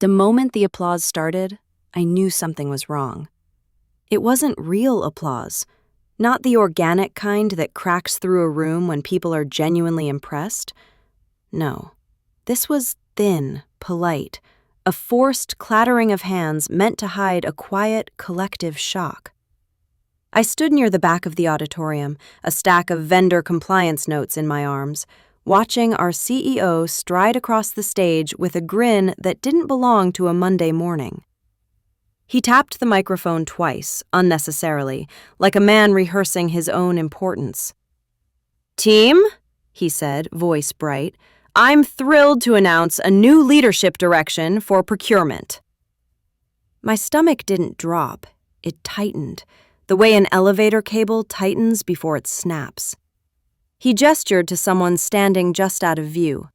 The moment the applause started, I knew something was wrong. It wasn't real applause, not the organic kind that cracks through a room when people are genuinely impressed. No, this was thin, polite, a forced clattering of hands meant to hide a quiet, collective shock. I stood near the back of the auditorium, a stack of vendor compliance notes in my arms, watching our CEO stride across the stage with a grin that didn't belong to a Monday morning. He tapped the microphone twice, unnecessarily, like a man rehearsing his own importance. "Team," he said, voice bright, "I'm thrilled to announce a new leadership direction for procurement." My stomach didn't drop, it tightened, the way an elevator cable tightens before it snaps. He gestured to someone standing just out of view.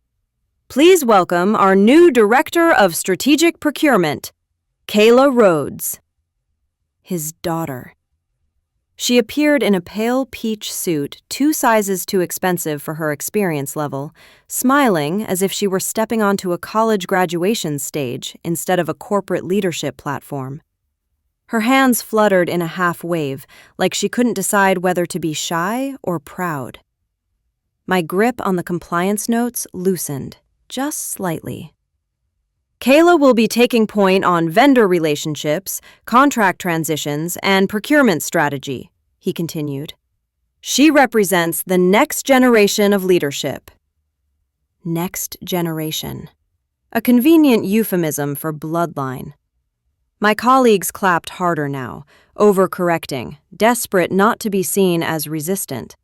"Please welcome our new Director of Strategic Procurement, Kayla Rhodes." His daughter. She appeared in a pale peach suit 2 sizes too expensive for her experience level, smiling as if she were stepping onto a college graduation stage instead of a corporate leadership platform. Her hands fluttered in a half wave, like she couldn't decide whether to be shy or proud. My grip on the compliance notes loosened, just slightly. "Kayla will be taking point on vendor relationships, contract transitions, and procurement strategy," he continued. "She represents the next generation of leadership." Next generation. A convenient euphemism for bloodline. My colleagues clapped harder now, overcorrecting, desperate not to be seen as resistant.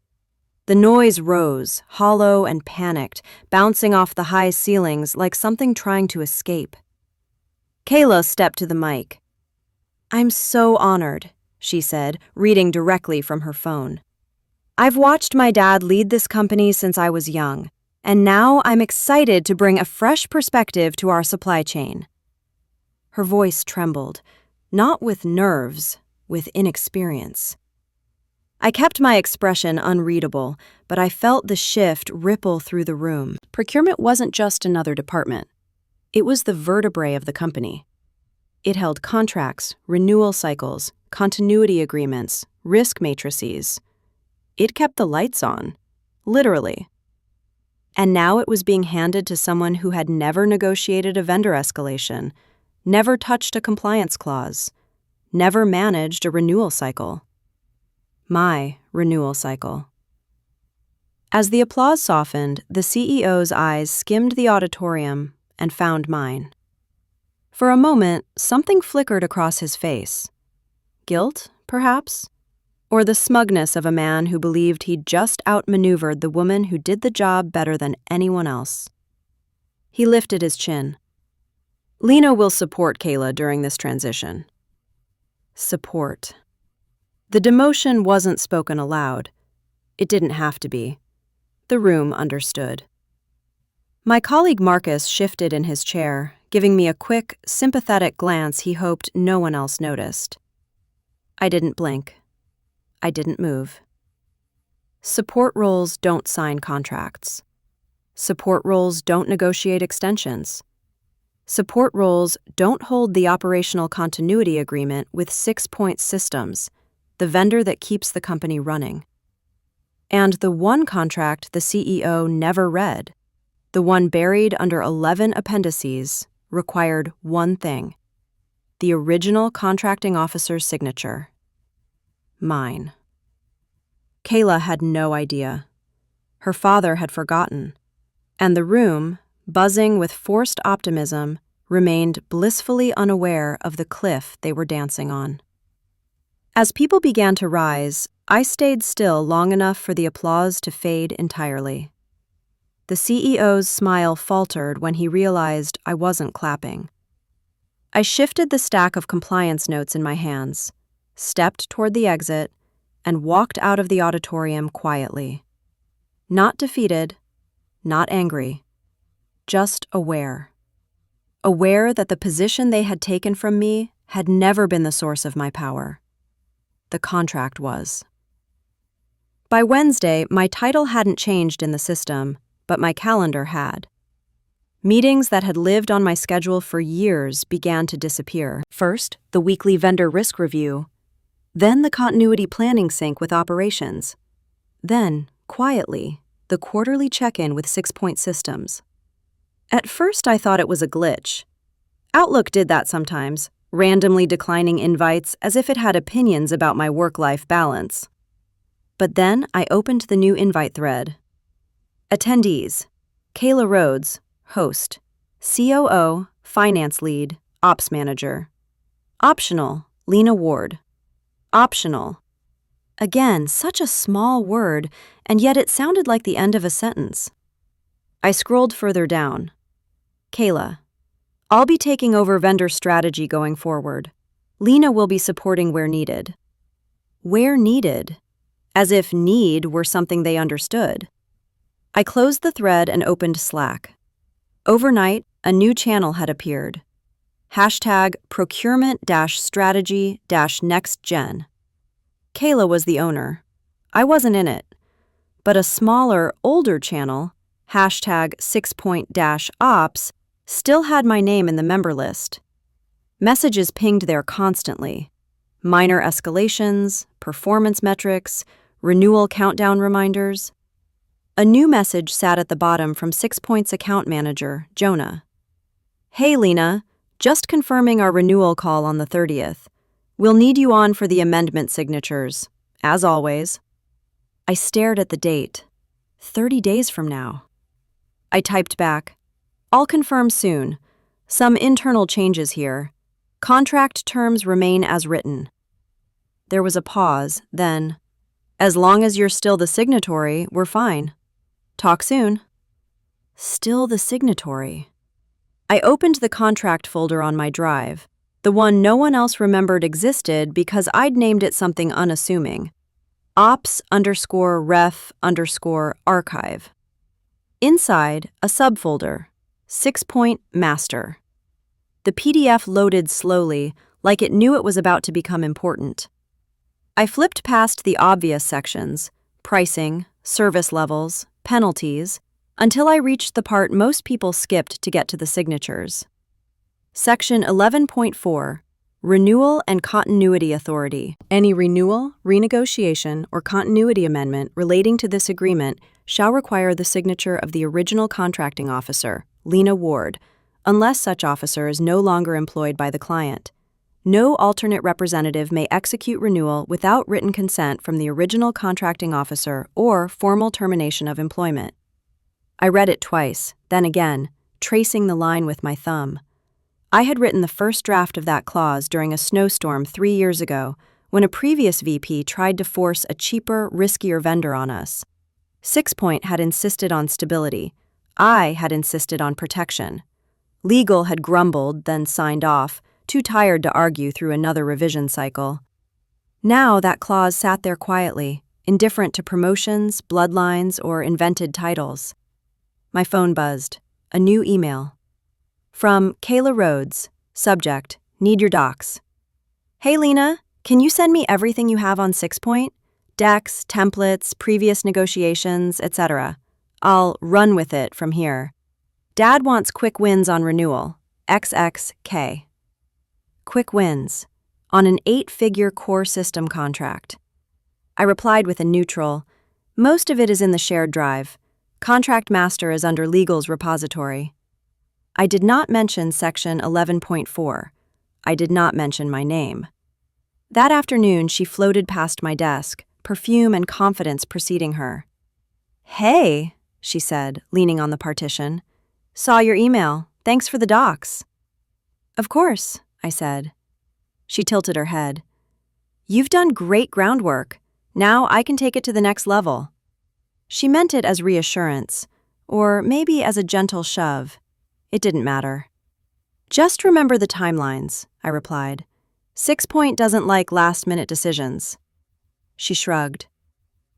The noise rose, hollow and panicked, bouncing off the high ceilings like something trying to escape. Kayla stepped to the mic. "I'm so honored," she said, reading directly from her phone. "I've watched my dad lead this company since I was young, and now I'm excited to bring a fresh perspective to our supply chain." Her voice trembled, not with nerves, with inexperience. I kept my expression unreadable, but I felt the shift ripple through the room. Procurement wasn't just another department. It was the vertebrae of the company. It held contracts, renewal cycles, continuity agreements, risk matrices. It kept the lights on, literally. And now it was being handed to someone who had never negotiated a vendor escalation, never touched a compliance clause, never managed a renewal cycle. My renewal cycle. As the applause softened, the CEO's eyes skimmed the auditorium and found mine. For a moment, something flickered across his face. Guilt, perhaps? Or the smugness of a man who believed he'd just outmaneuvered the woman who did the job better than anyone else. He lifted his chin. "Lena will support Kayla during this transition." Support. The demotion wasn't spoken aloud. It didn't have to be. The room understood. My colleague Marcus shifted in his chair, giving me a quick, sympathetic glance he hoped no one else noticed. I didn't blink. I didn't move. Support roles don't sign contracts. Support roles don't negotiate extensions. Support roles don't hold the operational continuity agreement with 6-Point Systems, the vendor that keeps the company running. And the one contract the CEO never read, the one buried under 11 appendices, required one thing: the original contracting officer's signature. Mine. Kayla had no idea. Her father had forgotten. And the room, buzzing with forced optimism, remained blissfully unaware of the cliff they were dancing on. As people began to rise, I stayed still long enough for the applause to fade entirely. The CEO's smile faltered when he realized I wasn't clapping. I shifted the stack of compliance notes in my hands, stepped toward the exit, and walked out of the auditorium quietly. Not defeated, not angry, just aware. Aware that the position they had taken from me had never been the source of my power. The contract was. By Wednesday, my title hadn't changed in the system, but my calendar had. Meetings that had lived on my schedule for years began to disappear. First, the weekly vendor risk review, then the continuity planning sync with operations, then, quietly, the quarterly check-in with 6-Point Systems. At first, I thought it was a glitch. Outlook did that sometimes, randomly declining invites as if it had opinions about my work-life balance. But then I opened the new invite thread. Attendees: Kayla Rhodes, host, COO, finance lead, ops manager. Optional: Lena Ward. Optional. Again, such a small word, and yet it sounded like the end of a sentence. I scrolled further down. Kayla: I'll be taking over vendor strategy going forward. Lena will be supporting where needed. Where needed? As if need were something they understood. I closed the thread and opened Slack. Overnight, a new channel had appeared. Hashtag procurement-strategy-nextgen. Kayla was the owner. I wasn't in it. But a smaller, older channel, hashtag 6-Point-ops, still had my name in the member list. Messages pinged there constantly. Minor escalations, performance metrics, renewal countdown reminders. A new message sat at the bottom from 6-Point's account manager, Jonah. Hey Lena, just confirming our renewal call on the 30th. We'll need you on for the amendment signatures, as always. I stared at the date. 30 days from now. I typed back, I'll confirm soon. Some internal changes here. Contract terms remain as written. There was a pause, then, as long as you're still the signatory, we're fine. Talk soon. Still the signatory. I opened the contract folder on my drive, the one no one else remembered existed because I'd named it something unassuming. ops_ref_archive. Inside, a subfolder, 6-Point master. The PDF loaded slowly, like it knew it was about to become important. I flipped past the obvious sections, pricing, service levels, penalties, until I reached the part most people skipped to get to the signatures. Section 11.4, Renewal and Continuity Authority. Any renewal, renegotiation, or continuity amendment relating to this agreement shall require the signature of the original contracting officer, Lena Ward, unless such officer is no longer employed by the client. No alternate representative may execute renewal without written consent from the original contracting officer or formal termination of employment. I read it twice, then again, tracing the line with my thumb. I had written the first draft of that clause during a snowstorm 3 years ago when a previous VP tried to force a cheaper, riskier vendor on us. 6-Point had insisted on stability. I had insisted on protection. Legal had grumbled, then signed off, too tired to argue through another revision cycle. Now that clause sat there quietly, indifferent to promotions, bloodlines, or invented titles. My phone buzzed. A new email. From Kayla Rhodes. Subject: Need your docs. Hey Lena, can you send me everything you have on 6-Point? Decks, templates, previous negotiations, etc. I'll run with it from here. Dad wants quick wins on renewal. XXK. Quick wins. On an 8-figure core system contract. I replied with a neutral. Most of it is in the shared drive. Contract master is under legal's repository. I did not mention section 11.4. I did not mention my name. That afternoon, she floated past my desk, perfume and confidence preceding her. Hey, she said, leaning on the partition. Saw your email. Thanks for the docs. Of course, I said. She tilted her head. You've done great groundwork. Now I can take it to the next level. She meant it as reassurance, or maybe as a gentle shove. It didn't matter. Just remember the timelines, I replied. 6-Point doesn't like last-minute decisions. She shrugged.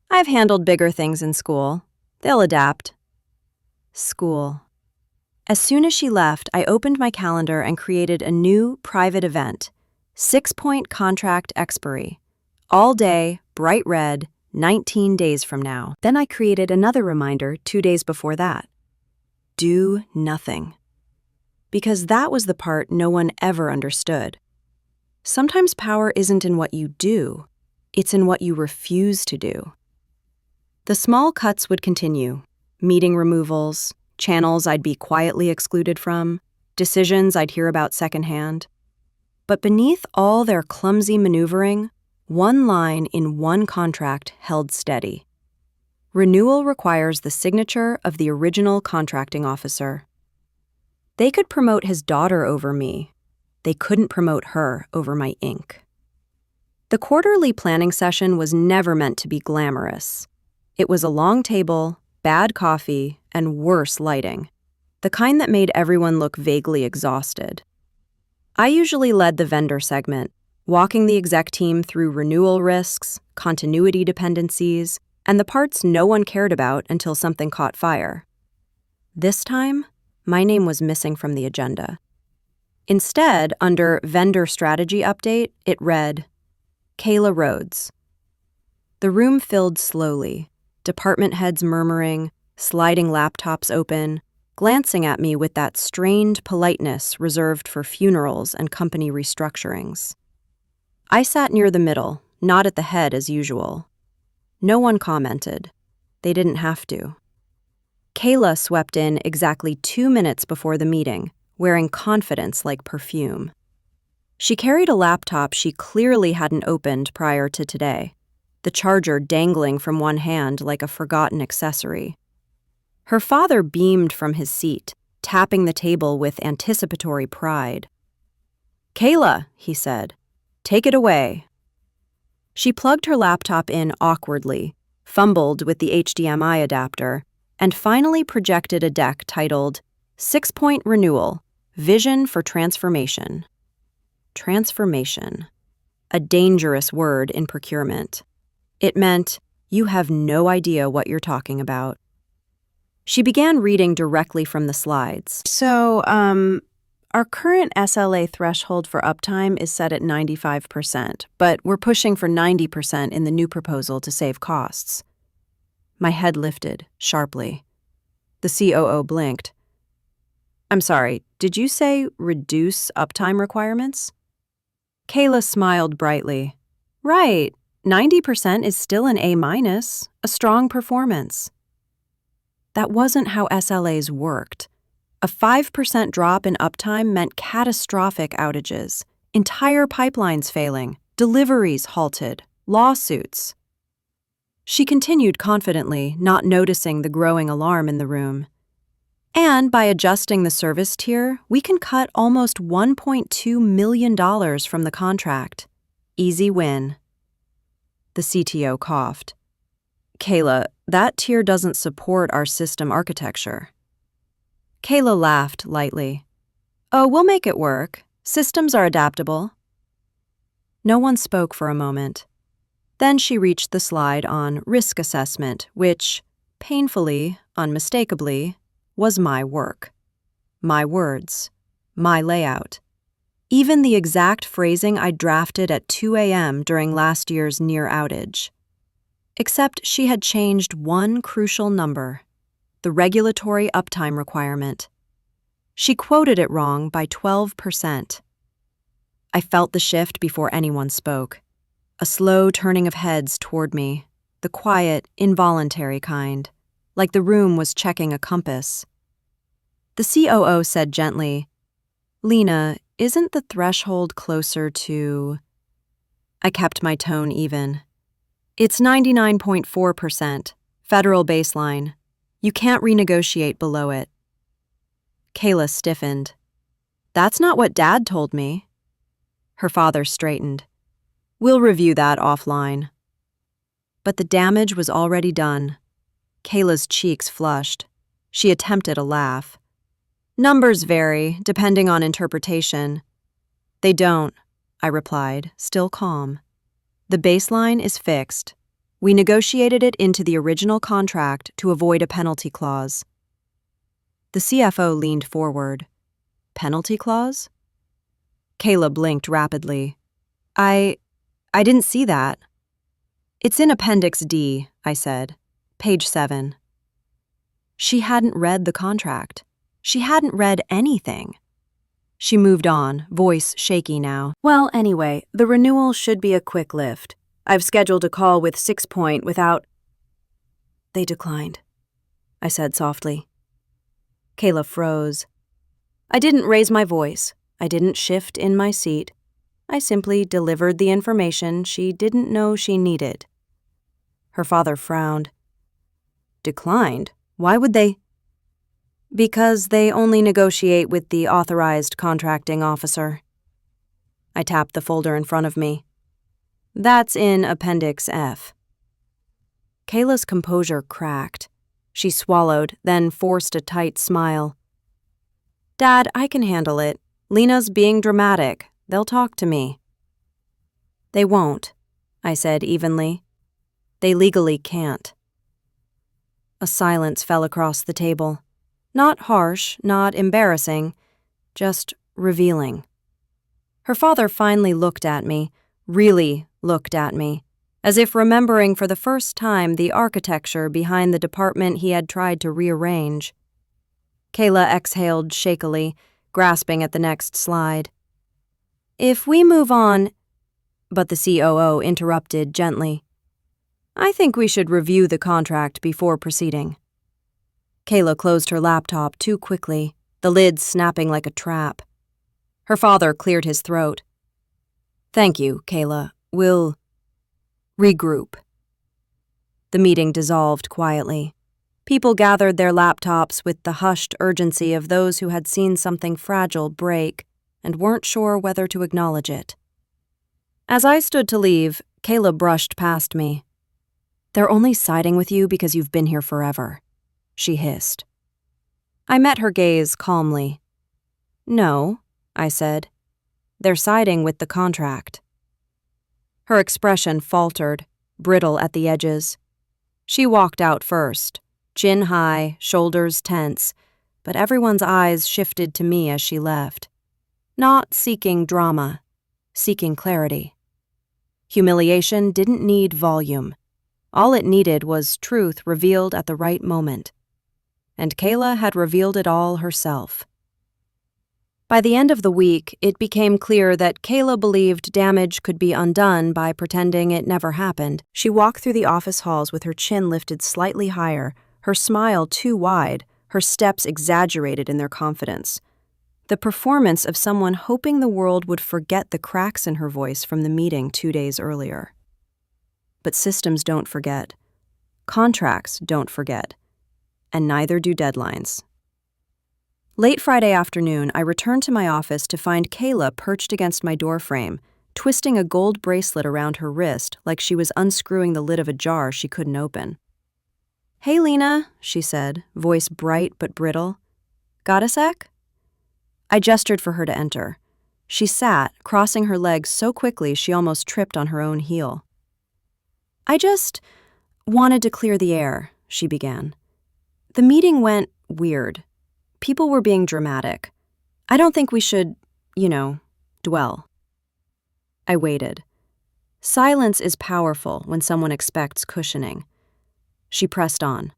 I've handled bigger things in school. They'll adapt. School. As soon as she left, I opened my calendar and created a new private event. 6-Point contract expiry. All day, bright red, 19 days from now. Then I created another reminder 2 days before that. do nothing. Because that was the part no one ever understood. Sometimes power isn't in what you do, it's in what you refuse to do. The small cuts would continue. Meeting removals, channels I'd be quietly excluded from, decisions I'd hear about secondhand. But beneath all their clumsy maneuvering, one line in one contract held steady. Renewal requires the signature of the original contracting officer. They could promote his daughter over me. They couldn't promote her over my ink. The quarterly planning session was never meant to be glamorous. It was a long table, bad coffee, and worse lighting, the kind that made everyone look vaguely exhausted. I usually led the vendor segment, walking the exec team through renewal risks, continuity dependencies, and the parts no one cared about until something caught fire. This time, my name was missing from the agenda. Instead, under Vendor Strategy Update, it read, Kayla Rhodes. The room filled slowly, department heads murmuring, sliding laptops open, glancing at me with that strained politeness reserved for funerals and company restructurings. I sat near the middle, not at the head as usual. No one commented. They didn't have to. Kayla swept in exactly 2 minutes before the meeting, wearing confidence like perfume. She carried a laptop she clearly hadn't opened prior to today, the charger dangling from one hand like a forgotten accessory. Her father beamed from his seat, tapping the table with anticipatory pride. "Kayla," he said, "take it away." She plugged her laptop in awkwardly, fumbled with the HDMI adapter, and finally projected a deck titled 6-Point Renewal, Vision for Transformation. Transformation. A dangerous word in procurement. It meant, you have no idea what you're talking about. She began reading directly from the slides. So, our current SLA threshold for uptime is set at 95%, but we're pushing for 90% in the new proposal to save costs. My head lifted, sharply. The COO blinked. "I'm sorry, did you say reduce uptime requirements?" Kayla smiled brightly. "Right, 90% is still an A-, a strong performance." That wasn't how SLAs worked. A 5% drop in uptime meant catastrophic outages, entire pipelines failing, deliveries halted, lawsuits. She continued confidently, not noticing the growing alarm in the room. And by adjusting the service tier, we can cut almost $1.2 million from the contract. Easy win. The CTO coughed. "Kayla, that tier doesn't support our system architecture." Kayla laughed lightly. "Oh, we'll make it work. Systems are adaptable." No one spoke for a moment. Then she reached the slide on risk assessment, which, painfully, unmistakably, was my work. My words. My layout. Even the exact phrasing I drafted at 2 a.m. during last year's near outage. Except she had changed one crucial number, the regulatory uptime requirement. She quoted it wrong by 12%. I felt the shift before anyone spoke. A slow turning of heads toward me, the quiet, involuntary kind, like the room was checking a compass. The COO said gently, "Lena, isn't the threshold closer to—" I kept my tone even. "It's 99.4%, federal baseline. You can't renegotiate below it." Kayla stiffened. "That's not what Dad told me." Her father straightened. "We'll review that offline." But the damage was already done. Kayla's cheeks flushed. She attempted a laugh. "Numbers vary, depending on interpretation." "They don't," I replied, still calm. "The baseline is fixed. We negotiated it into the original contract to avoid a penalty clause." The CFO leaned forward. "Penalty clause?" Kayla blinked rapidly. I didn't see that." "It's in Appendix D," I said. "Page 7. She hadn't read the contract. She hadn't read anything. She moved on, voice shaky now. Well, anyway, the renewal should be a quick lift. I've scheduled a call with 6 Point without... They declined, I said softly. Kayla froze. I didn't raise my voice. I didn't shift in my seat. I simply delivered the information she didn't know she needed. Her father frowned. Declined? Why would they? Because they only negotiate with the authorized contracting officer. I tapped the folder in front of me. That's in Appendix F. Kayla's composure cracked. She swallowed, then forced a tight smile. Dad, I can handle it. Lena's being dramatic. They'll talk to me. They won't, I said evenly. They legally can't. A silence fell across the table. Not harsh, not embarrassing, just revealing. Her father finally looked at me, really looked at me, as if remembering for the first time the architecture behind the department he had tried to rearrange. Kayla exhaled shakily, grasping at the next slide. If we move on... But the COO interrupted gently. I think we should review the contract before proceeding. Kayla closed her laptop too quickly, the lid snapping like a trap. Her father cleared his throat. Thank you, Kayla. We'll regroup. The meeting dissolved quietly. People gathered their laptops with the hushed urgency of those who had seen something fragile break and weren't sure whether to acknowledge it. As I stood to leave, Kayla brushed past me. They're only siding with you because you've been here forever, she hissed. I met her gaze calmly. No, I said. They're siding with the contract. Her expression faltered, brittle at the edges. She walked out first, chin high, shoulders tense, but everyone's eyes shifted to me as she left. Not seeking drama, seeking clarity. Humiliation didn't need volume. All it needed was truth revealed at the right moment. And Kayla had revealed it all herself. By the end of the week, it became clear that Kayla believed damage could be undone by pretending it never happened. She walked through the office halls with her chin lifted slightly higher, her smile too wide, her steps exaggerated in their confidence. The performance of someone hoping the world would forget the cracks in her voice from the meeting 2 days earlier. But systems don't forget. Contracts don't forget. And neither do deadlines. Late Friday afternoon, I returned to my office to find Kayla perched against my doorframe, twisting a gold bracelet around her wrist like she was unscrewing the lid of a jar she couldn't open. Hey, Lena, she said, voice bright but brittle. Got a sec? I gestured for her to enter. She sat, crossing her legs so quickly she almost tripped on her own heel. I just wanted to clear the air, she began. The meeting went weird. People were being dramatic. I don't think we should, dwell. I waited. Silence is powerful when someone expects cushioning. She pressed on.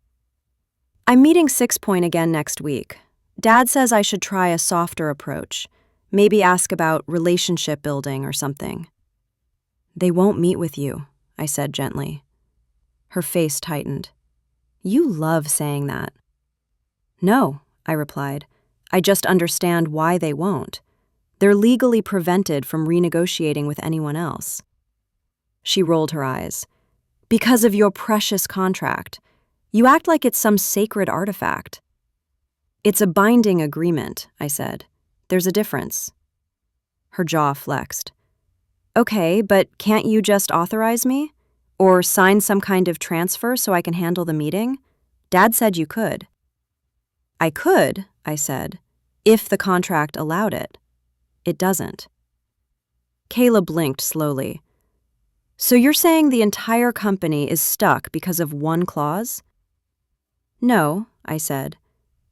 I'm meeting 6 Point again next week. Dad says I should try a softer approach, maybe ask about relationship building or something. They won't meet with you, I said gently. Her face tightened. You love saying that. No, I replied. I just understand why they won't. They're legally prevented from renegotiating with anyone else. She rolled her eyes. Because of your precious contract. You act like it's some sacred artifact. It's a binding agreement, I said. There's a difference. Her jaw flexed. Okay, but can't you just authorize me? Or sign some kind of transfer so I can handle the meeting? Dad said you could. I could, I said, if the contract allowed it. It doesn't. Kayla blinked slowly. So you're saying the entire company is stuck because of one clause? No, I said.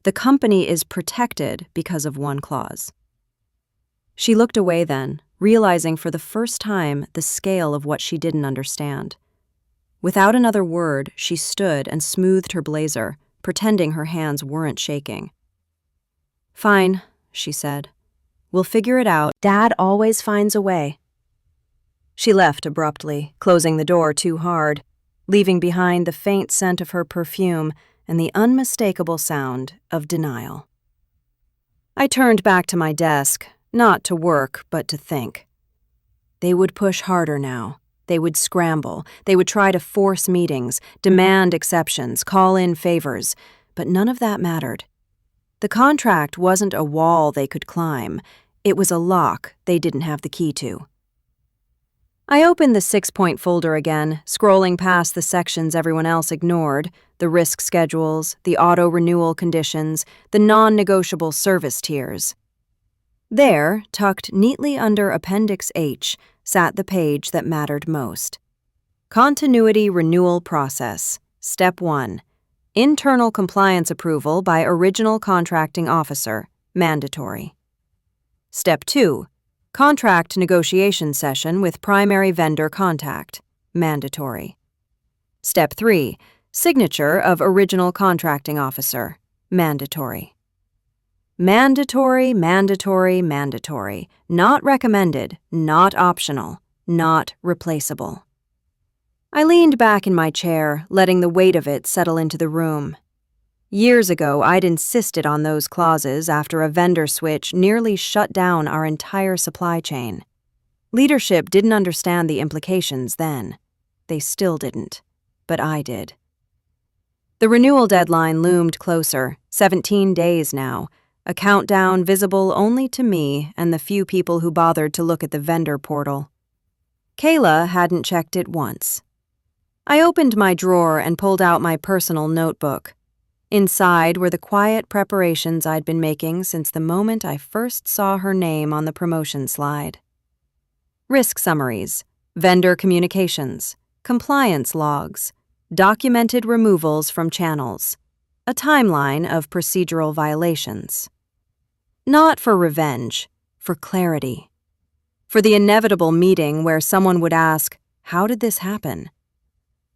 The company is protected because of one clause. She looked away then, realizing for the first time the scale of what she didn't understand. Without another word, she stood and smoothed her blazer, pretending her hands weren't shaking. "Fine," she said. "We'll figure it out. Dad always finds a way." She left abruptly, closing the door too hard, leaving behind the faint scent of her perfume and the unmistakable sound of denial. I turned back to my desk, not to work, but to think. They would push harder now. They would scramble. They would try to force meetings, demand exceptions, call in favors, but none of that mattered. The contract wasn't a wall they could climb. It was a lock they didn't have the key to. I opened the 6-point folder again, scrolling past the sections everyone else ignored, the risk schedules, the auto-renewal conditions, the non-negotiable service tiers. There, tucked neatly under Appendix H, sat the page that mattered most. Continuity Renewal Process. Step 1. Internal compliance approval by original contracting officer. Mandatory. Step 2. Contract negotiation session with primary vendor contact. Mandatory. Step 3. Signature of original contracting officer. Mandatory. Mandatory, mandatory, mandatory. Not recommended, not optional, not replaceable. I leaned back in my chair, letting the weight of it settle into the room. Years ago, I'd insisted on those clauses after a vendor switch nearly shut down our entire supply chain. Leadership didn't understand the implications then. They still didn't, but I did. The renewal deadline loomed closer, 17 days now, a countdown visible only to me and the few people who bothered to look at the vendor portal. Kayla hadn't checked it once. I opened my drawer and pulled out my personal notebook. Inside were the quiet preparations I'd been making since the moment I first saw her name on the promotion slide. Risk summaries, vendor communications, compliance logs, documented removals from channels, a timeline of procedural violations. Not for revenge, for clarity. For the inevitable meeting where someone would ask, "How did this happen?"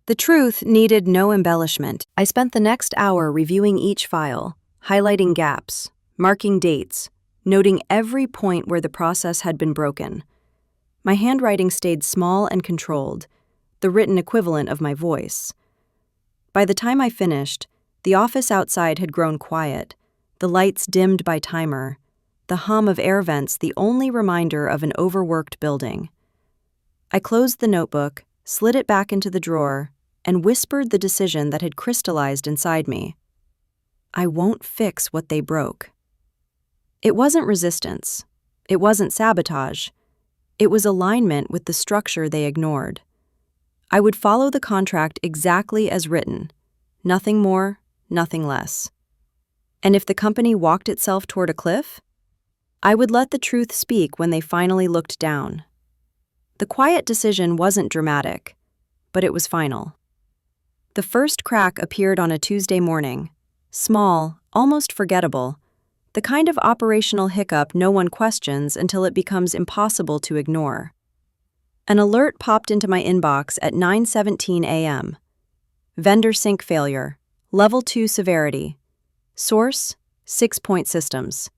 The truth needed no embellishment. I spent the next hour reviewing each file, highlighting gaps, marking dates, noting every point where the process had been broken. My handwriting stayed small and controlled, the written equivalent of my voice. By the time I finished, the office outside had grown quiet, the lights dimmed by timer, the hum of air vents the only reminder of an overworked building. I closed the notebook, slid it back into the drawer, and whispered the decision that had crystallized inside me. I won't fix what they broke. It wasn't resistance. It wasn't sabotage. It was alignment with the structure they ignored. I would follow the contract exactly as written, nothing more, nothing less. And if the company walked itself toward a cliff, I would let the truth speak when they finally looked down. The quiet decision wasn't dramatic, but it was final. The first crack appeared on a Tuesday morning, small, almost forgettable, the kind of operational hiccup no one questions until it becomes impossible to ignore. An alert popped into my inbox at 9:17 a.m. Vendor sync failure, level 2 severity. Source, 6-point systems.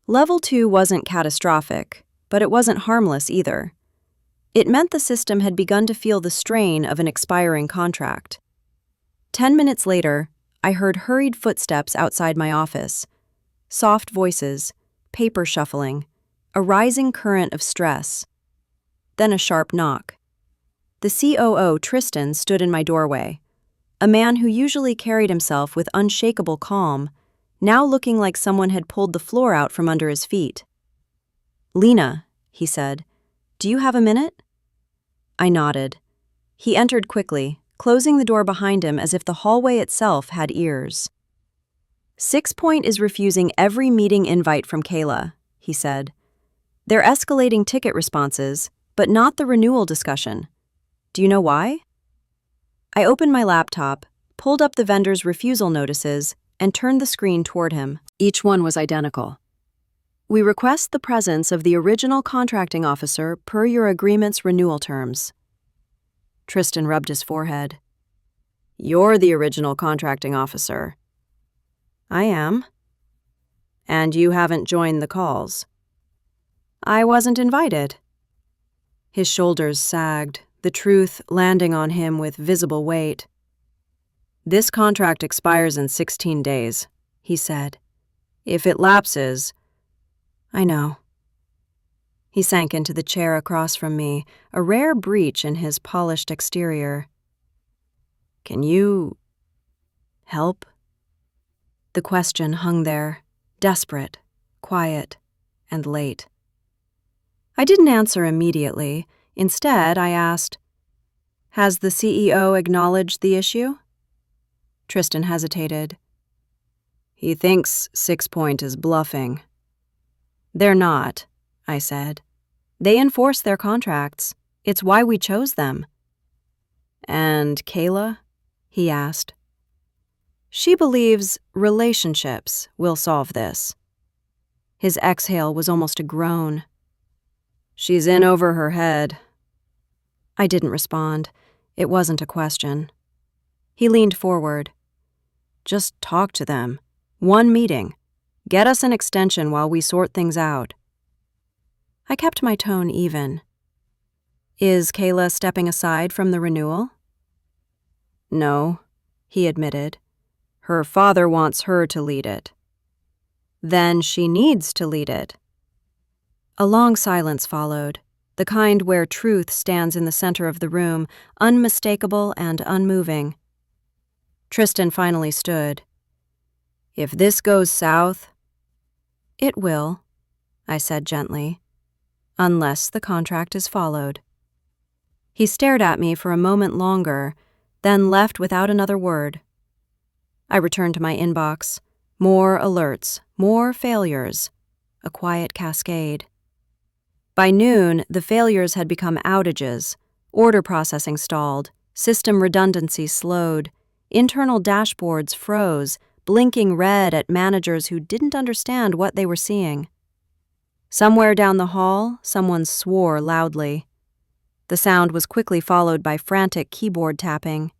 Level 2 wasn't catastrophic, but it wasn't harmless either. It meant the system had begun to feel the strain of an expiring contract. 10 minutes later, I heard hurried footsteps outside my office. Soft voices, paper shuffling, a rising current of stress. Then a sharp knock. The COO, Tristan, stood in my doorway. A man who usually carried himself with unshakable calm, now looking like someone had pulled the floor out from under his feet. "Lena," he said, "do you have a minute?" I nodded. He entered quickly, closing the door behind him as if the hallway itself had ears. 6-point is refusing every meeting invite from Kayla, he said. They're escalating ticket responses, but not the renewal discussion. Do you know why? I opened my laptop, pulled up the vendor's refusal notices, and turned the screen toward him. Each one was identical. "We request the presence of the original contracting officer per your agreement's renewal terms." Tristan rubbed his forehead. "You're the original contracting officer." "I am." And you haven't joined the calls. I wasn't invited. His shoulders sagged, the truth landing on him with visible weight. This contract expires in 16 days, he said. If it lapses... I know. He sank into the chair across from me, a rare breach in his polished exterior. Can you... help? The question hung there, desperate, quiet, and late. I didn't answer immediately. Instead, I asked, Has the CEO acknowledged the issue? Tristan hesitated. He thinks 6 Point is bluffing. They're not, I said. They enforce their contracts. It's why we chose them. And Kayla? He asked. She believes relationships will solve this. His exhale was almost a groan. She's in over her head. I didn't respond. It wasn't a question. He leaned forward. Just talk to them. One meeting. Get us an extension while we sort things out. I kept my tone even. Is Kayla stepping aside from the renewal? No, he admitted. Her father wants her to lead it. Then she needs to lead it. A long silence followed, the kind where truth stands in the center of the room, unmistakable and unmoving. Tristan finally stood. If this goes south... It will, I said gently, unless the contract is followed. He stared at me for a moment longer, then left without another word. I returned to my inbox. More alerts, more failures, a quiet cascade. By noon, the failures had become outages, order processing stalled, system redundancy slowed, internal dashboards froze, blinking red at managers who didn't understand what they were seeing. Somewhere down the hall, someone swore loudly. The sound was quickly followed by frantic keyboard tapping.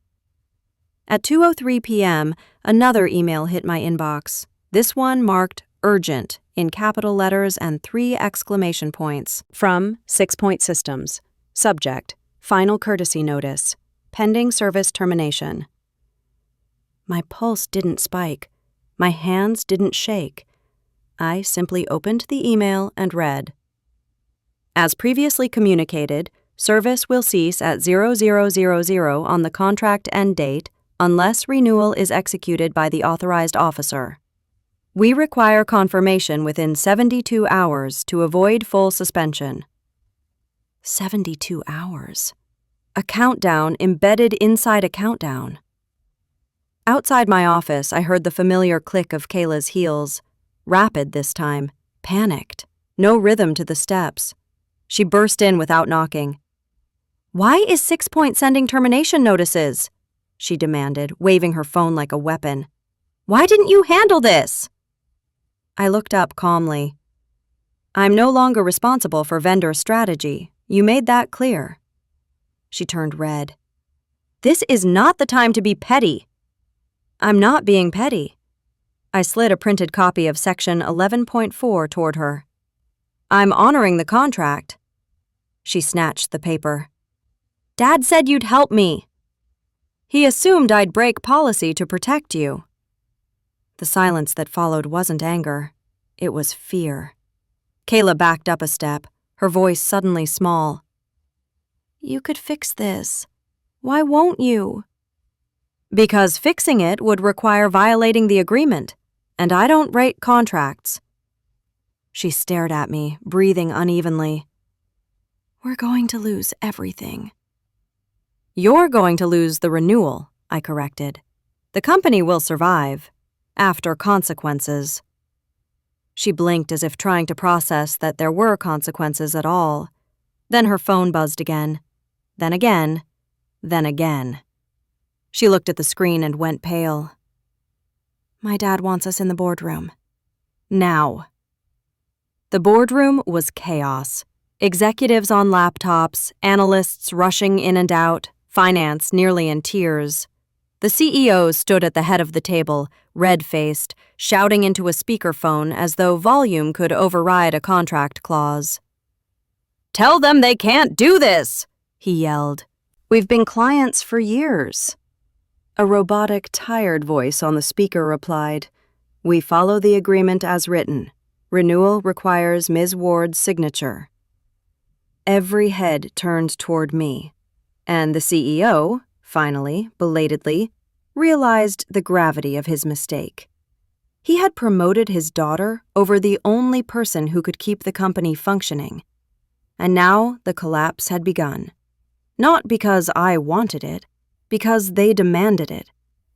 At 2:03 p.m., another email hit my inbox, this one marked urgent in capital letters and 3 exclamation points. From 6 Point Systems. Subject, final courtesy notice. Pending service termination. My pulse didn't spike. My hands didn't shake. I simply opened the email and read. As previously communicated, service will cease at 0000 on the contract end date unless renewal is executed by the authorized officer. We require confirmation within 72 hours to avoid full suspension. 72 hours. A countdown embedded inside a countdown. Outside my office, I heard the familiar click of Kayla's heels. Rapid this time, panicked, no rhythm to the steps. She burst in without knocking. Why is 6 Point sending termination notices? She demanded, waving her phone like a weapon. Why didn't you handle this? I looked up calmly. I'm no longer responsible for vendor strategy. You made that clear. She turned red. This is not the time to be petty. I'm not being petty. I slid a printed copy of Section 11.4 toward her. I'm honoring the contract. She snatched the paper. Dad said you'd help me. He assumed I'd break policy to protect you. The silence that followed wasn't anger. It was fear. Kayla backed up a step, her voice suddenly small. You could fix this. Why won't you? Because fixing it would require violating the agreement, and I don't write contracts. She stared at me, breathing unevenly. We're going to lose everything. You're going to lose the renewal, I corrected. The company will survive, after consequences. She blinked as if trying to process that there were consequences at all. Then her phone buzzed again. Then again. Then again. She looked at the screen and went pale. My dad wants us in the boardroom. Now. The boardroom was chaos. Executives on laptops, analysts rushing in and out, finance nearly in tears. The CEO stood at the head of the table, red-faced, shouting into a speakerphone as though volume could override a contract clause. "Tell them they can't do this!" he yelled. "We've been clients for years." A robotic, tired voice on the speaker replied, "We follow the agreement as written. Renewal requires Ms. Ward's signature." Every head turned toward me, and the CEO, finally, belatedly, realized the gravity of his mistake. He had promoted his daughter over the only person who could keep the company functioning. And now the collapse had begun. Not because I wanted it, because they demanded it,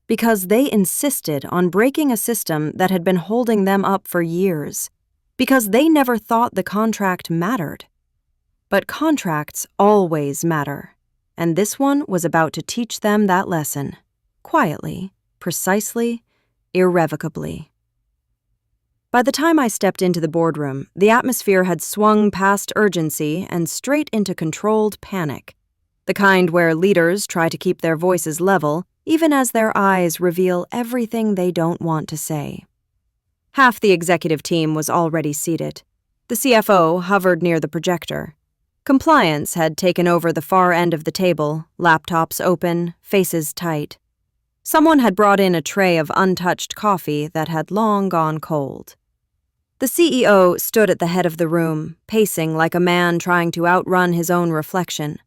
because they insisted on breaking a system that had been holding them up for years, because they never thought the contract mattered. But contracts always matter, and this one was about to teach them that lesson, quietly, precisely, irrevocably. By the time I stepped into the boardroom, the atmosphere had swung past urgency and straight into controlled panic, the kind where leaders try to keep their voices level even as their eyes reveal everything they don't want to say. Half the executive team was already seated. The CFO hovered near the projector. Compliance had taken over the far end of the table, laptops open, faces tight. Someone had brought in a tray of untouched coffee that had long gone cold. The CEO stood at the head of the room, pacing like a man trying to outrun his own reflection.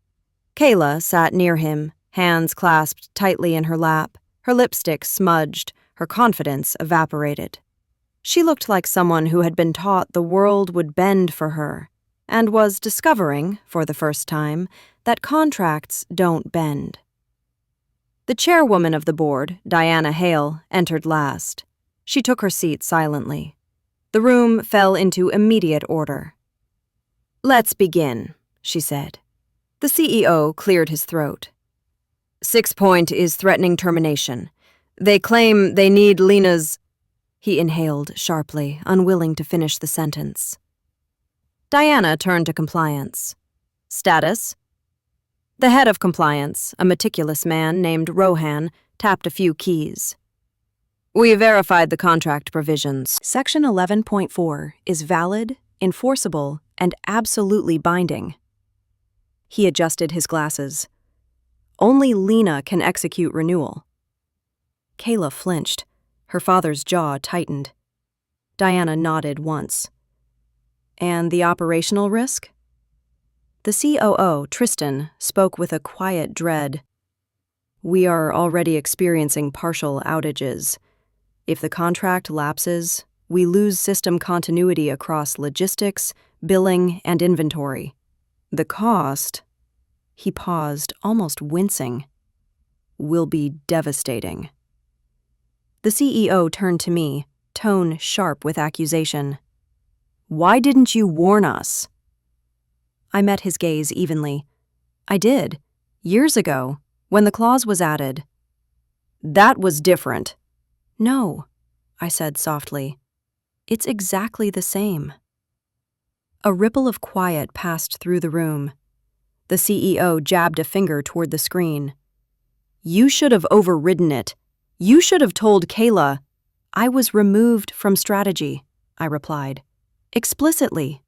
Kayla sat near him, hands clasped tightly in her lap, her lipstick smudged, her confidence evaporated. She looked like someone who had been taught the world would bend for her, and was discovering, for the first time, that contracts don't bend. The chairwoman of the board, Diana Hale, entered last. She took her seat silently. The room fell into immediate order. "Let's begin," she said. The CEO cleared his throat. 6 Point is threatening termination. They claim they need Lena's—" He inhaled sharply, unwilling to finish the sentence. Diana turned to compliance. "Status?" The head of compliance, a meticulous man named Rohan, tapped a few keys. "We verified the contract provisions. Section 11.4 is valid, enforceable, and absolutely binding." He adjusted his glasses. "Only Lena can execute renewal." Kayla flinched. Her father's jaw tightened. Diana nodded once. "And the operational risk?" The COO, Tristan, spoke with a quiet dread. "We are already experiencing partial outages. If the contract lapses, we lose system continuity across logistics, billing, and inventory. The cost," he paused, almost wincing, "will be devastating." The CEO turned to me, tone sharp with accusation. "Why didn't you warn us?" I met his gaze evenly. "I did, years ago, when the clause was added." "That was different." "No," I said softly. "It's exactly the same." A ripple of quiet passed through the room. The CEO jabbed a finger toward the screen. "You should have overridden it. You should have told Kayla." "I was removed from strategy," I replied. "Explicitly."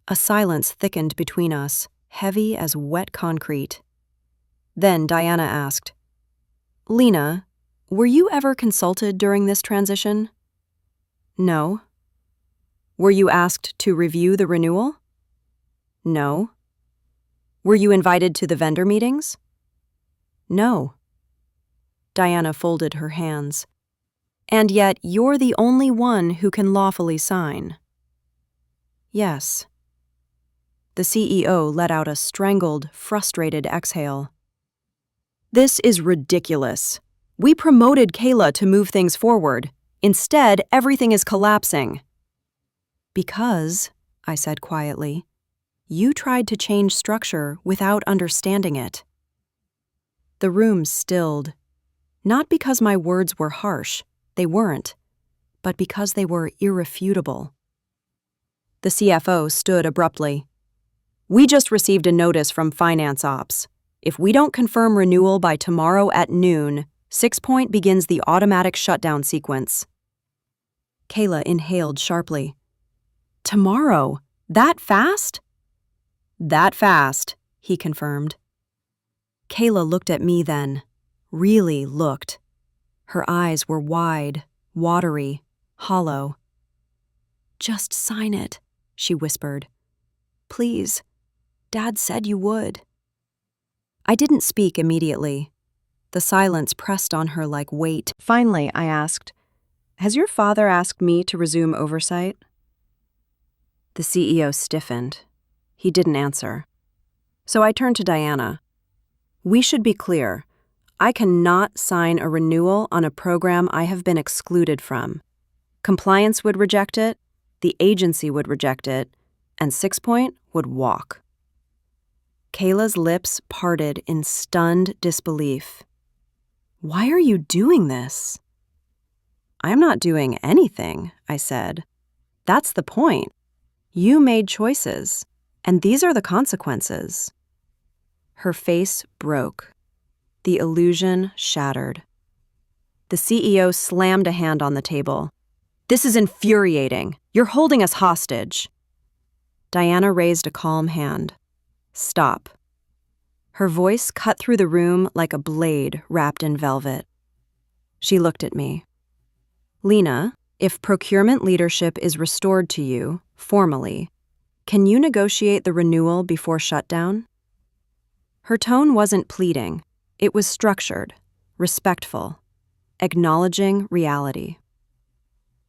A silence thickened between us, heavy as wet concrete. Then Diana asked, "Lena, were you ever consulted during this transition?" "No." "Were you asked to review the renewal?" "No." "Were you invited to the vendor meetings?" "No." Diana folded her hands. "And yet you're the only one who can lawfully sign." "Yes." The CEO let out a strangled, frustrated exhale. "This is ridiculous. We promoted Kayla to move things forward. Instead, everything is collapsing." "Because," I said quietly, "you tried to change structure without understanding it." The room stilled. Not because my words were harsh, they weren't, but because they were irrefutable. The CFO stood abruptly. "We just received a notice from Finance Ops. If we don't confirm renewal by tomorrow at noon, 6 Point begins the automatic shutdown sequence. Kayla inhaled sharply. Tomorrow? That fast? That fast, he confirmed. Kayla looked at me then. Really looked. Her eyes were wide, watery, hollow. Just sign it, she whispered. Please. Dad said you would. I didn't speak immediately. The silence pressed on her like weight. Finally, I asked, Has your father asked me to resume oversight? The CEO stiffened. He didn't answer. So I turned to Diana. We should be clear. I cannot sign a renewal on a program I have been excluded from. Compliance would reject it, the agency would reject it, and 6 Point would walk. Kayla's lips parted in stunned disbelief. Why are you doing this? I'm not doing anything, I said. That's the point. You made choices, and these are the consequences. Her face broke. The illusion shattered. The CEO slammed a hand on the table. This is infuriating. You're holding us hostage. Diana raised a calm hand. Stop. Her voice cut through the room like a blade wrapped in velvet. She looked at me. Lena, if procurement leadership is restored to you, formally, can you negotiate the renewal before shutdown? Her tone wasn't pleading. It was structured, respectful, acknowledging reality.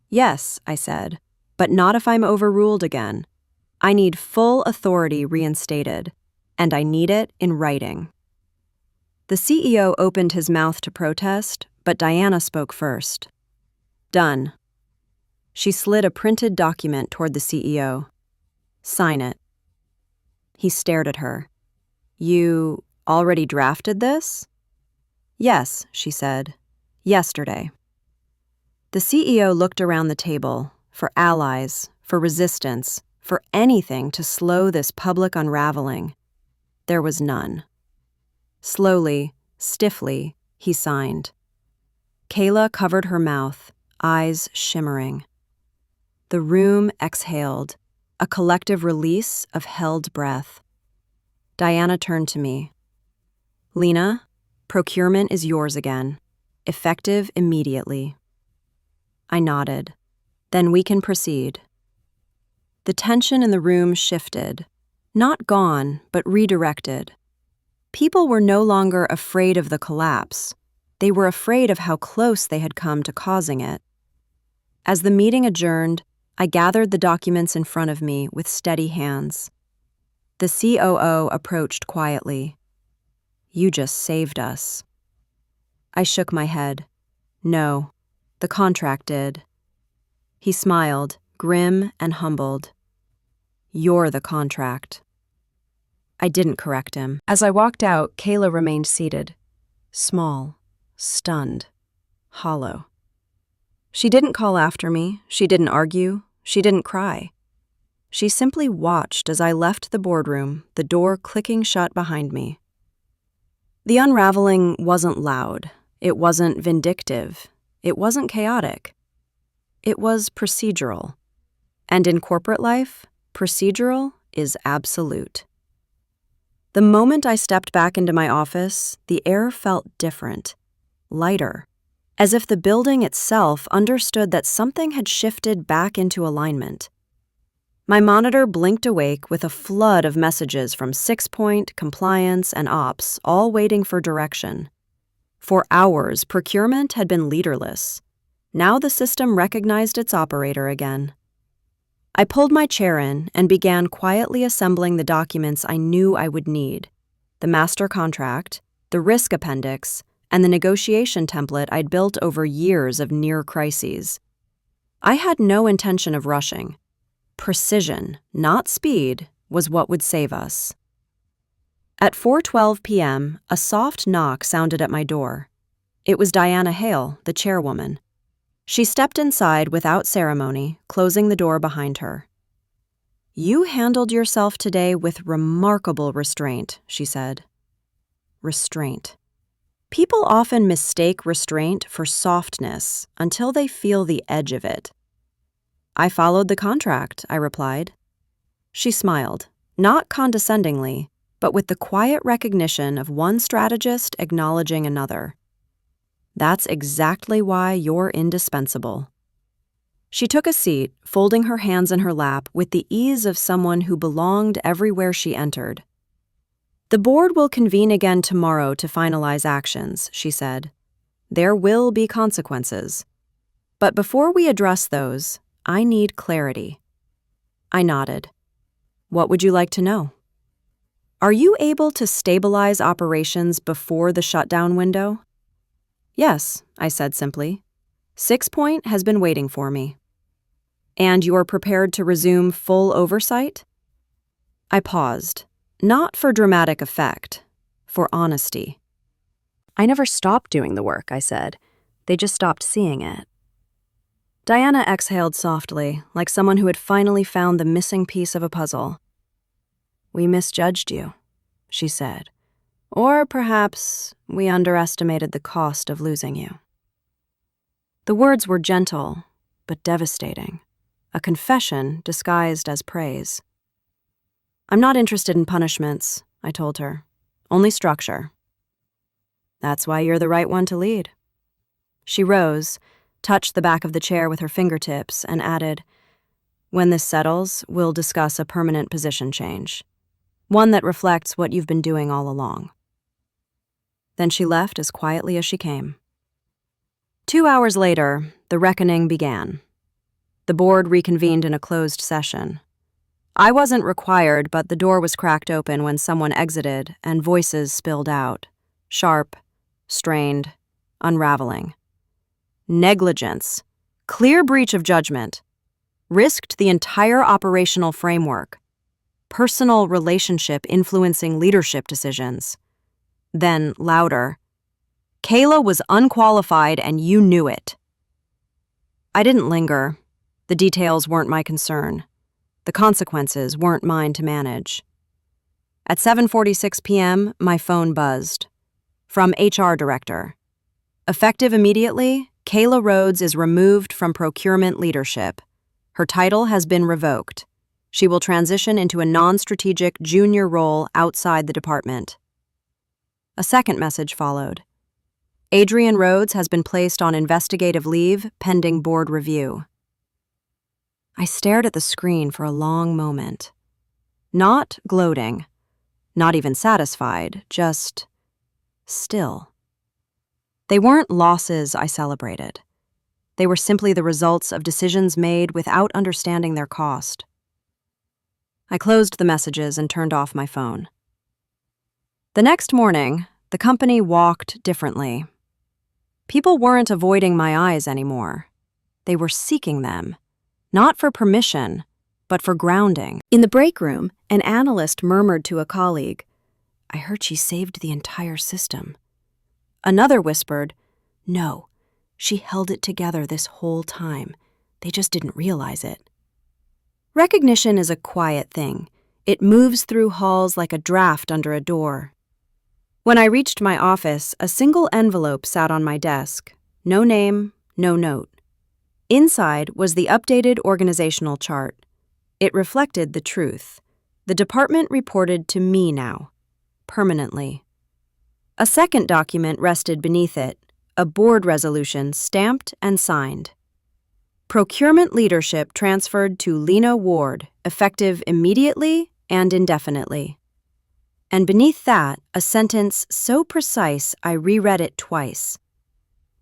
Yes, I said, but not if I'm overruled again. I need full authority reinstated, and I need it in writing. The CEO opened his mouth to protest, but Diana spoke first. Done. She slid a printed document toward the CEO. Sign it. He stared at her. You already drafted this? Yes, she said. Yesterday. The CEO looked around the table for allies, for resistance, for anything to slow this public unraveling. There was none. Slowly, stiffly, he signed. Kayla covered her mouth, eyes shimmering. The room exhaled, a collective release of held breath. Diana turned to me. Lena, procurement is yours again, effective immediately. I nodded. Then we can proceed. The tension in the room shifted, not gone, but redirected. People were no longer afraid of the collapse. They were afraid of how close they had come to causing it. As the meeting adjourned, I gathered the documents in front of me with steady hands. The COO approached quietly. You just saved us. I shook my head. No, the contract did. He smiled, grim and humbled. You're the contract. I didn't correct him. As I walked out, Kayla remained seated. Small, stunned, hollow. She didn't call after me, she didn't argue, she didn't cry. She simply watched as I left the boardroom, the door clicking shut behind me. The unraveling wasn't loud, it wasn't vindictive, it wasn't chaotic. It was procedural. And in corporate life, procedural is absolute. The moment I stepped back into my office, the air felt different, lighter, as if the building itself understood that something had shifted back into alignment. My monitor blinked awake with a flood of messages from 6 Point, compliance, and ops, all waiting for direction. For hours, procurement had been leaderless. Now the system recognized its operator again. I pulled my chair in and began quietly assembling the documents I knew I would need: the master contract, the risk appendix, and the negotiation template I'd built over years of near crises. I had no intention of rushing. Precision, not speed, was what would save us. At 4:12 p.m., a soft knock sounded at my door. It was Diana Hale, the chairwoman. She stepped inside without ceremony, closing the door behind her. You handled yourself today with remarkable restraint, she said. Restraint. People often mistake restraint for softness until they feel the edge of it. I followed the contract, I replied. She smiled, not condescendingly, but with the quiet recognition of one strategist acknowledging another. That's exactly why you're indispensable. She took a seat, folding her hands in her lap with the ease of someone who belonged everywhere she entered. The board will convene again tomorrow to finalize actions, she said. There will be consequences. But before we address those, I need clarity. I nodded. What would you like to know? Are you able to stabilize operations before the shutdown window? Yes, I said simply. 6 Point has been waiting for me. And you're prepared to resume full oversight? I paused, not for dramatic effect, for honesty. I never stopped doing the work, I said. They just stopped seeing it. Diana exhaled softly, like someone who had finally found the missing piece of a puzzle. We misjudged you, she said. Or perhaps we underestimated the cost of losing you. The words were gentle, but devastating. A confession disguised as praise. I'm not interested in punishments, I told her. Only structure. That's why you're the right one to lead. She rose, touched the back of the chair with her fingertips, and added, when this settles, we'll discuss a permanent position change. One that reflects what you've been doing all along. Then she left as quietly as she came. 2 hours later, the reckoning began. The board reconvened in a closed session. I wasn't required, but the door was cracked open when someone exited and voices spilled out. Sharp, strained, unraveling. Negligence. Clear breach of judgment. Risked the entire operational framework. Personal relationship influencing leadership decisions. Then, louder. Kayla was unqualified and you knew it. I didn't linger. The details weren't my concern. The consequences weren't mine to manage. At 7:46 p.m., my phone buzzed. From HR Director. Effective immediately, Kayla Rhodes is removed from procurement leadership. Her title has been revoked. She will transition into a non-strategic junior role outside the department. A second message followed. Adrian Rhodes has been placed on investigative leave pending board review. I stared at the screen for a long moment. Not gloating, not even satisfied, just still. They weren't losses I celebrated. They were simply the results of decisions made without understanding their cost. I closed the messages and turned off my phone. The next morning, the company walked differently. People weren't avoiding my eyes anymore. They were seeking them, not for permission, but for grounding. In the break room, an analyst murmured to a colleague, I heard she saved the entire system. Another whispered, no, she held it together this whole time. They just didn't realize it. Recognition is a quiet thing. It moves through halls like a draft under a door. When I reached my office, a single envelope sat on my desk. No name, no note. Inside was the updated organizational chart. It reflected the truth. The department reported to me now, permanently. A second document rested beneath it, a board resolution stamped and signed. Procurement leadership transferred to Lena Ward, effective immediately and indefinitely. And beneath that, a sentence so precise I reread it twice.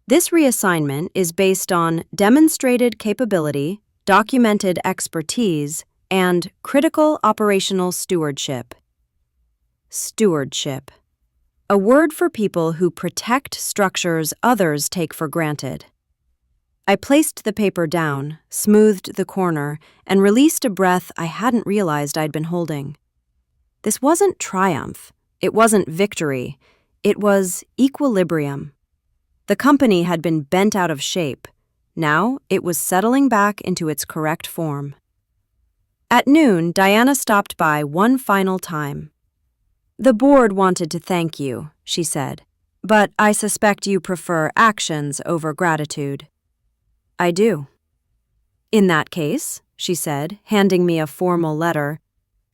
This reassignment is based on demonstrated capability, documented expertise, and critical operational stewardship. Stewardship. A word for people who protect structures others take for granted. I placed the paper down, smoothed the corner, and released a breath I hadn't realized I'd been holding. This wasn't triumph. It wasn't victory. It was equilibrium. The company had been bent out of shape. Now it was settling back into its correct form. At noon, Diana stopped by one final time. The board wanted to thank you, she said. But I suspect you prefer actions over gratitude. I do. In that case, she said, handing me a formal letter,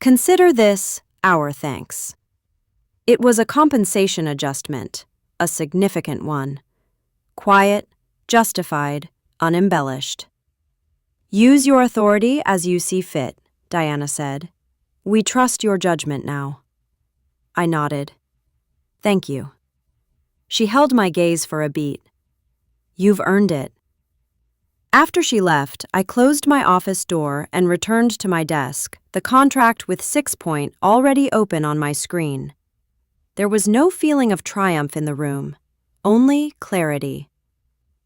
consider this our thanks. It was a compensation adjustment, a significant one. Quiet, justified, unembellished. Use your authority as you see fit, Diana said. We trust your judgment now. I nodded. Thank you. She held my gaze for a beat. You've earned it. After she left, I closed my office door and returned to my desk, the contract with 6 Point already open on my screen. There was no feeling of triumph in the room, only clarity.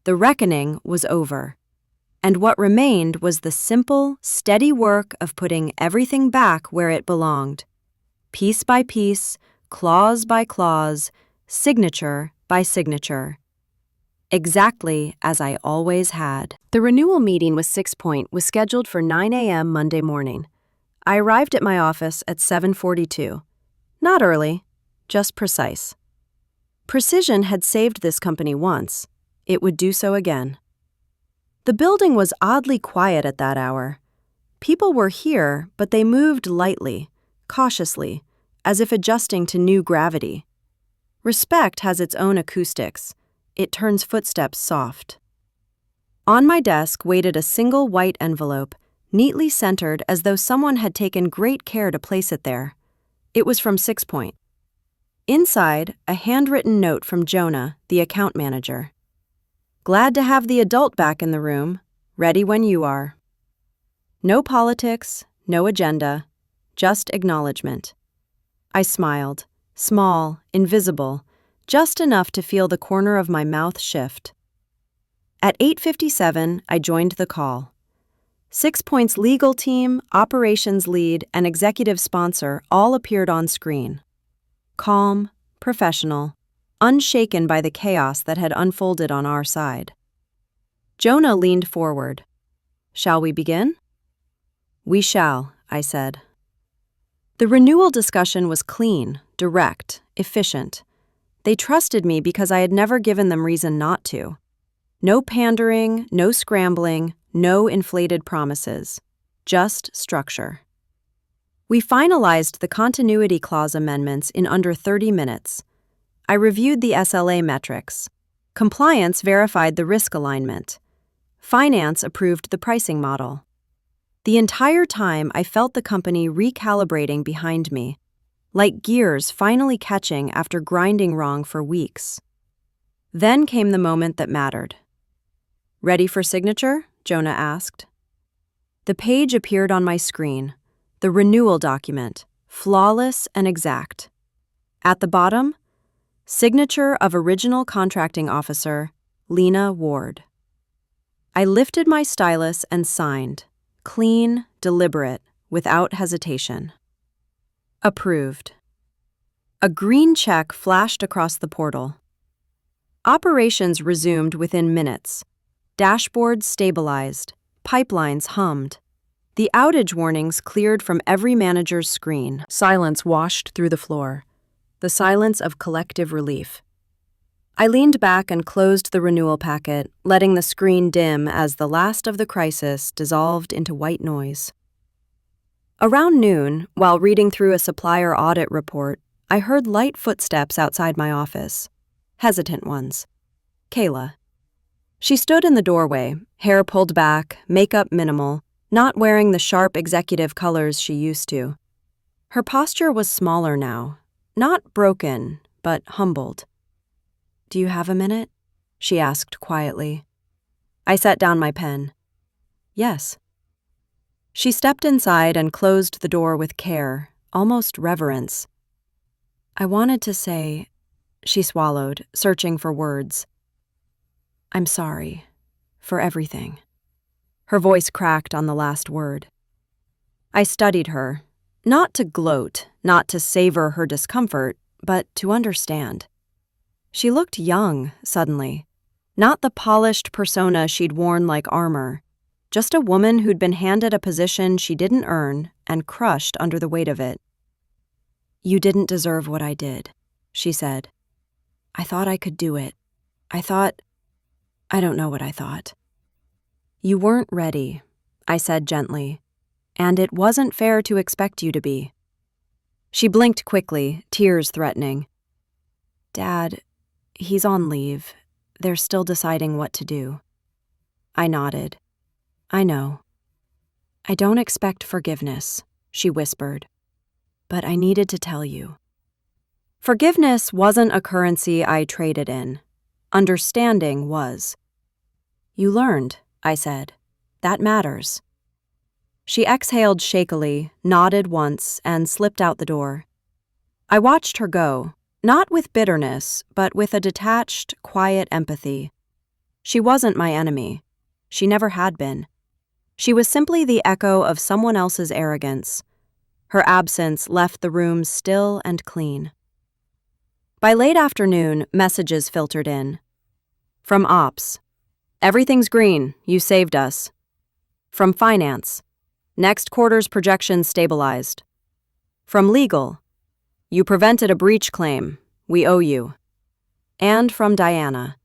The reckoning was over, and what remained was the simple, steady work of putting everything back where it belonged. Piece by piece, clause by clause, signature by signature. Exactly as I always had. The renewal meeting with 6 Point was scheduled for 9 a.m. Monday morning. I arrived at my office at 7:42. Not early, just precise. Precision had saved this company once. It would do so again. The building was oddly quiet at that hour. People were here, but they moved lightly, cautiously, as if adjusting to new gravity. Respect has its own acoustics. It turns footsteps soft. On my desk waited a single white envelope, neatly centered as though someone had taken great care to place it there. It was from 6 Point. Inside, a handwritten note from Jonah, the account manager. Glad to have the adult back in the room, ready when you are. No politics, no agenda, just acknowledgement. I smiled, small, invisible, just enough to feel the corner of my mouth shift. At 8:57, I joined the call. 6 Point's legal team, operations lead, and executive sponsor all appeared on screen. Calm, professional, unshaken by the chaos that had unfolded on our side. Jonah leaned forward. Shall we begin? We shall, I said. The renewal discussion was clean, direct, efficient. They trusted me because I had never given them reason not to. No pandering, no scrambling, no inflated promises. Just structure. We finalized the continuity clause amendments in under 30 minutes. I reviewed the SLA metrics. Compliance verified the risk alignment. Finance approved the pricing model. The entire time I felt the company recalibrating behind me, like gears finally catching after grinding wrong for weeks. Then came the moment that mattered. Ready for signature? Jonah asked. The page appeared on my screen, the renewal document, flawless and exact. At the bottom, signature of original contracting officer, Lena Ward. I lifted my stylus and signed, clean, deliberate, without hesitation. Approved. A green check flashed across the portal. Operations resumed within minutes. Dashboards stabilized. Pipelines hummed. The outage warnings cleared from every manager's screen. Silence washed through the floor. The silence of collective relief. I leaned back and closed the renewal packet, letting the screen dim as the last of the crisis dissolved into white noise. Around noon, while reading through a supplier audit report, I heard light footsteps outside my office. Hesitant ones. Kayla. She stood in the doorway, hair pulled back, makeup minimal, not wearing the sharp executive colors she used to. Her posture was smaller now, not broken, but humbled. Do you have a minute? She asked quietly. I set down my pen. Yes. She stepped inside and closed the door with care, almost reverence. I wanted to say, she swallowed, searching for words. I'm sorry for everything. Her voice cracked on the last word. I studied her, not to gloat, not to savor her discomfort, but to understand. She looked young, suddenly. Not the polished persona she'd worn like armor. Just a woman who'd been handed a position she didn't earn and crushed under the weight of it. You didn't deserve what I did, she said. I thought I could do it. I don't know what I thought. You weren't ready, I said gently, and it wasn't fair to expect you to be. She blinked quickly, tears threatening. Dad, he's on leave. They're still deciding what to do. I nodded. I know. I don't expect forgiveness, she whispered, but I needed to tell you. Forgiveness wasn't a currency I traded in. Understanding was. You learned, I said. That matters. She exhaled shakily, nodded once, and slipped out the door. I watched her go, not with bitterness, but with a detached, quiet empathy. She wasn't my enemy. She never had been. She was simply the echo of someone else's arrogance. Her absence left the room still and clean. By late afternoon, messages filtered in. From Ops. Everything's green, you saved us. From Finance. Next quarter's projections stabilized. From Legal. You prevented a breach claim. We owe you. And from Diana.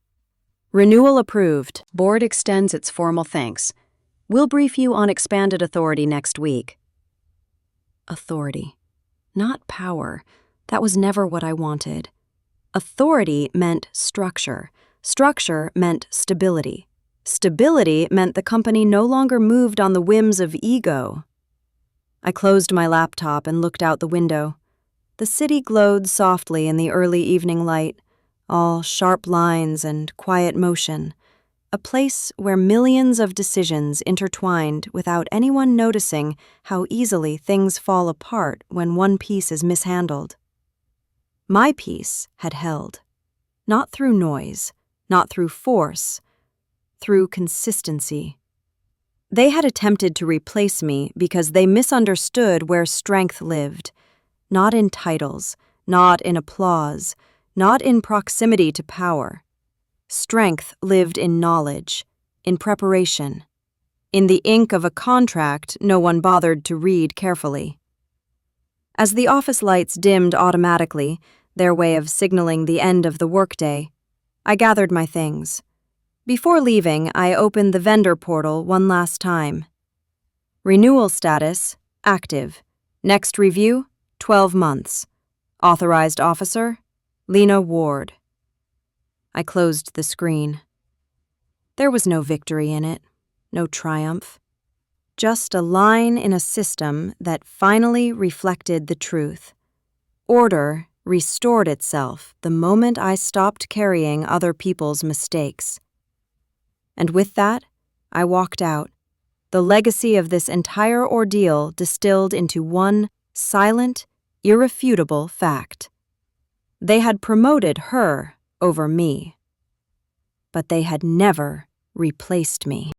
Renewal approved. Board extends its formal thanks. We'll brief you on expanded authority next week. Authority. Not power. That was never what I wanted. Authority meant structure. Structure meant stability. Stability meant the company no longer moved on the whims of ego. I closed my laptop and looked out the window. The city glowed softly in the early evening light, all sharp lines and quiet motion, a place where millions of decisions intertwined without anyone noticing how easily things fall apart when one piece is mishandled. My piece had held, not through noise, not through force, through consistency. They had attempted to replace me because they misunderstood where strength lived, not in titles, not in applause, not in proximity to power. Strength lived in knowledge, in preparation, in the ink of a contract no one bothered to read carefully. As the office lights dimmed automatically, their way of signaling the end of the workday, I gathered my things. Before leaving, I opened the vendor portal one last time. Renewal status, active. Next review, 12 months. Authorized officer, Lena Ward. I closed the screen. There was no victory in it, no triumph. Just a line in a system that finally reflected the truth. Order restored itself the moment I stopped carrying other people's mistakes. And with that, I walked out, the legacy of this entire ordeal distilled into one silent, irrefutable fact. They had promoted her over me, but they had never replaced me.